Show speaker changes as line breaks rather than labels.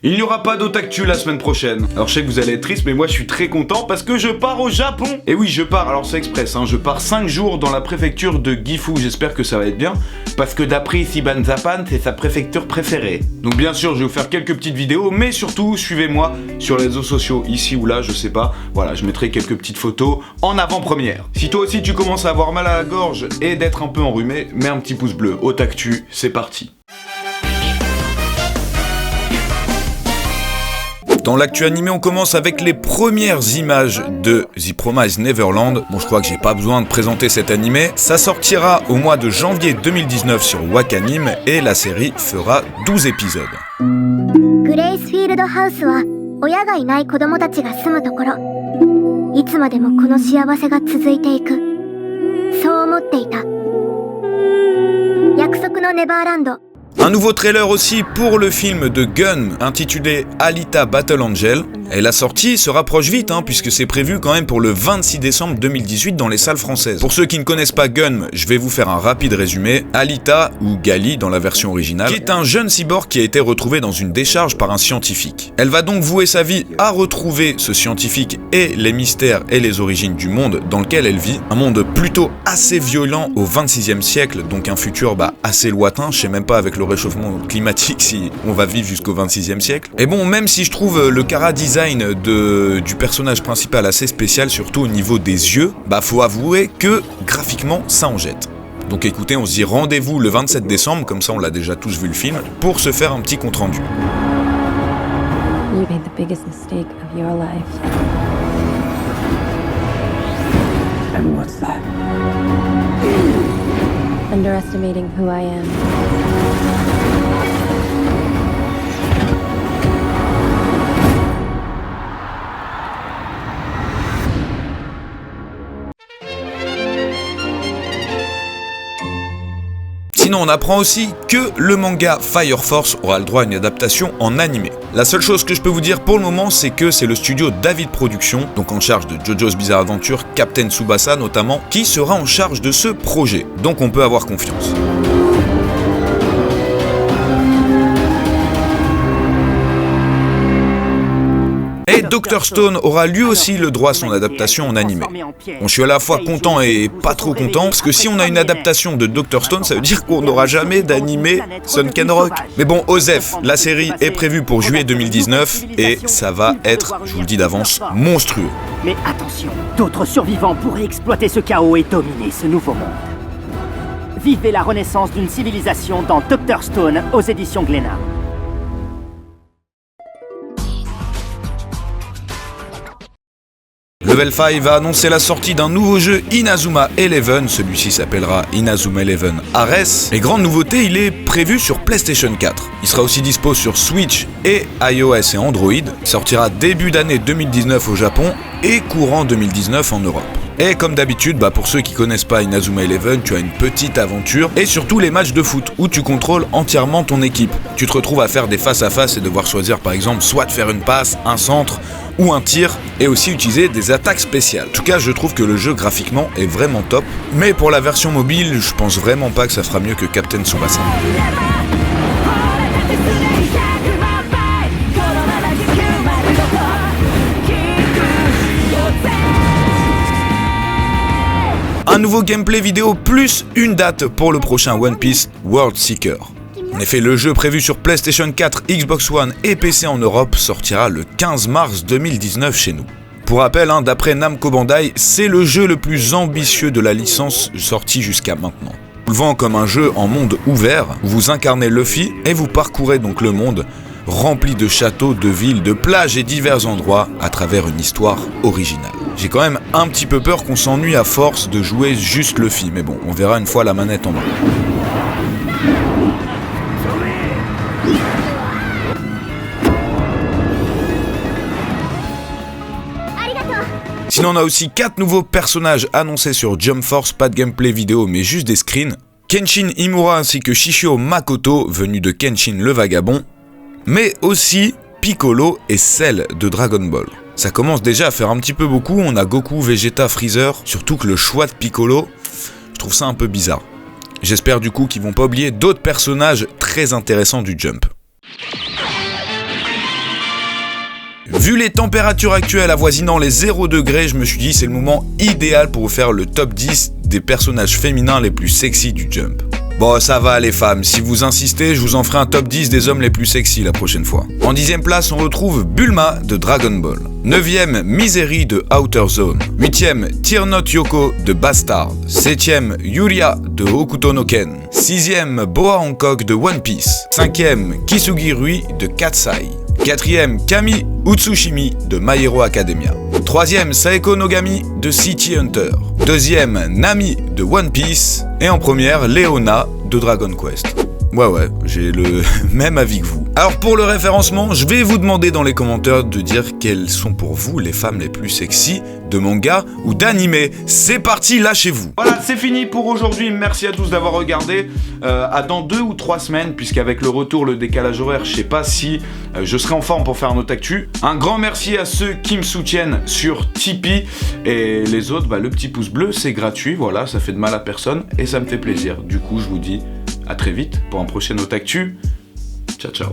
Il n'y aura pas d'autre actu la semaine prochaine. Alors je sais que vous allez être triste, mais moi je suis très content parce que je pars au Japon. Et oui, je pars, alors c'est express, je pars 5 jours dans la préfecture de Gifu. J'espère que ça va être bien, parce que d'après Ichiban Japan, c'est sa préfecture préférée. Donc bien sûr, je vais vous faire quelques petites vidéos, mais surtout, suivez-moi sur les réseaux sociaux, ici ou là, je sais pas. Voilà, je mettrai quelques petites photos en avant-première. Si toi aussi tu commences à avoir mal à la gorge et d'être un peu enrhumé, mets un petit pouce bleu. Haute actu, c'est parti. Dans l'actu animé, on commence avec les premières images de The Promised Neverland. Bon, je crois que j'ai pas besoin de présenter cet animé. Ça sortira au mois de janvier 2019 sur Wakanim et la série fera 12 épisodes.
Gracefield House は親がいない子供たちが住むところ。いつまでもこの幸せが続いていく。そう思っていた。約束のネバーランド。
Un nouveau trailer aussi pour le film de Gun intitulé Alita Battle Angel. Et la sortie se rapproche vite puisque c'est prévu quand même pour le 26 décembre 2018 dans les salles françaises. Pour ceux qui ne connaissent pas Gun, je vais vous faire un rapide résumé. Alita, ou Gali dans la version originale, qui est un jeune cyborg qui a été retrouvé dans une décharge par un scientifique. Elle va donc vouer sa vie à retrouver ce scientifique et les mystères et les origines du monde dans lequel elle vit. Un monde plutôt assez violent au 26e siècle, donc un futur assez lointain, je sais même pas avec le réchauffement climatique si on va vivre jusqu'au 26e siècle. Et bon, même si je trouve le chara design du personnage principal assez spécial, surtout au niveau des yeux, faut avouer que graphiquement ça en jette. Donc écoutez, on se dit rendez-vous le 27 décembre, comme ça on l'a déjà tous vu le film, pour se faire un petit compte rendu.
You made the biggest mistake of your life.
And what's that?
Underestimating who I am.
Sinon, on apprend aussi que le manga Fire Force aura le droit à une adaptation en animé. La seule chose que je peux vous dire pour le moment, c'est que c'est le studio David Productions, donc en charge de JoJo's Bizarre Adventure, Captain Tsubasa notamment, qui sera en charge de ce projet. Donc on peut avoir confiance. Et Dr Stone aura lui aussi le droit à son adaptation en animé. Bon, je suis à la fois content et pas trop content, parce que si on a une adaptation de Dr Stone, ça veut dire qu'on n'aura jamais d'animé Sunken Rock. Mais bon, Osef, la série est prévue pour juillet 2019, et ça va être, je vous le dis d'avance, monstrueux.
Mais attention, d'autres survivants pourraient exploiter ce chaos et dominer ce nouveau monde. Vivez la renaissance d'une civilisation dans Dr Stone aux éditions Glénat.
Level 5 va annoncer la sortie d'un nouveau jeu Inazuma Eleven, celui-ci s'appellera Inazuma Eleven Ares. Et grande nouveauté, il est prévu sur PlayStation 4. Il sera aussi dispo sur Switch et iOS et Android. Il sortira début d'année 2019 au Japon et courant 2019 en Europe. Et comme d'habitude, pour ceux qui connaissent pas Inazuma Eleven, tu as une petite aventure et surtout les matchs de foot où tu contrôles entièrement ton équipe. Tu te retrouves à faire des face-à-face et devoir choisir par exemple soit faire une passe, un centre ou un tir et aussi utiliser des attaques spéciales. En tout cas, je trouve que le jeu graphiquement est vraiment top, mais pour la version mobile, je pense vraiment pas que ça fera mieux que Captain Tsubasa. Un nouveau gameplay vidéo plus une date pour le prochain One Piece World Seeker. En effet, le jeu prévu sur PlayStation 4, Xbox One et PC en Europe sortira le 15 mars 2019 chez nous. Pour rappel, d'après Namco Bandai, c'est le jeu le plus ambitieux de la licence sortie jusqu'à maintenant. On le vend comme un jeu en monde ouvert, où vous incarnez Luffy et vous parcourez donc le monde, rempli de châteaux, de villes, de plages et divers endroits à travers une histoire originale. J'ai quand même un petit peu peur qu'on s'ennuie à force de jouer juste Luffy, mais bon, on verra une fois la manette en main. Sinon, on a aussi 4 nouveaux personnages annoncés sur Jump Force, pas de gameplay vidéo mais juste des screens. Kenshin Himura ainsi que Shishio Makoto, venu de Kenshin le Vagabond, mais aussi Piccolo et Cell de Dragon Ball. Ça commence déjà à faire un petit peu beaucoup, on a Goku, Vegeta, Freezer, surtout que le choix de Piccolo, je trouve ça un peu bizarre. J'espère du coup qu'ils vont pas oublier d'autres personnages très intéressants du Jump. Vu les températures actuelles avoisinant les 0 degrés, je me suis dit c'est le moment idéal pour vous faire le top 10 des personnages féminins les plus sexy du Jump. Bon, ça va les femmes, si vous insistez, je vous en ferai un top 10 des hommes les plus sexy la prochaine fois. En 10e place, on retrouve Bulma de Dragon Ball. 9e, Misery de Outer Zone. 8e, Tear Not Yoko de Bastard. 7e, Yuria de Hokuto no Ken. 6e, Boa Hancock de One Piece. 5e, Kisugi Rui de Katsai. 4e, Kami Utsushimi de My Hero Academia. 3e, Saeko Nogami de City Hunter. 2e, Nami de One Piece. Et en première, Leona de Dragon Quest. Ouais, j'ai le même avis que vous. Alors pour le référencement, je vais vous demander dans les commentaires de dire quelles sont pour vous les femmes les plus sexy de manga ou d'anime. C'est parti, lâchez-vous. Voilà, c'est fini pour aujourd'hui. Merci à tous d'avoir regardé. À dans 2 ou 3 semaines, puisqu'avec le retour, le décalage horaire, je sais pas si je serai en forme pour faire notre actu. Un grand merci à ceux qui me soutiennent sur Tipeee. Et les autres, le petit pouce bleu, c'est gratuit. Voilà, ça fait de mal à personne et ça me fait plaisir. Du coup, je vous dis à très vite pour un prochain Otaktu. Ciao, ciao.